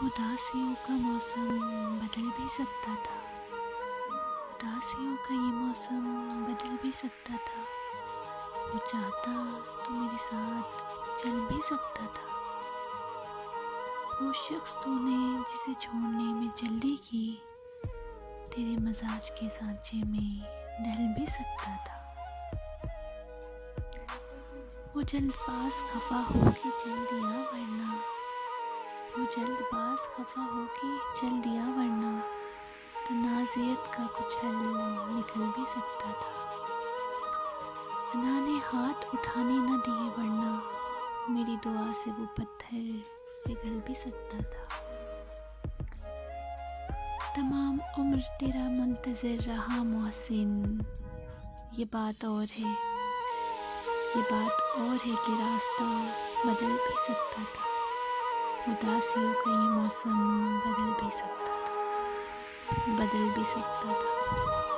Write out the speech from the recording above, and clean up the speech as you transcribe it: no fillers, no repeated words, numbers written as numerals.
उदासियों का मौसम बदल भी सकता था। उदासियों का ये मौसम बदल भी सकता था। वो चाहता तो मेरे साथ चल भी सकता था। वो शख्स तूने जिसे छोड़ने में जल्दी की, तेरे मजाज के सांचे में ढल भी सकता था। वो जल्दबाज खफा होके चल दिया वरना, वो जल्दबाज खफा होके चल दिया वरना तनाज़ियत का कुछ हल निकल भी सकता था। अना ने हाथ उठाने न दिए वरना मेरी दुआ से वो पत्थर पिघल भी सकता था। तमाम उम्र तेरा मुंतज़िर रहा मोहसिन, ये बात और है, ये बात और है कि रास्ता बदल भी सकता था। उदासियों का ये मौसम बदल भी सकता था, बदल भी सकता था।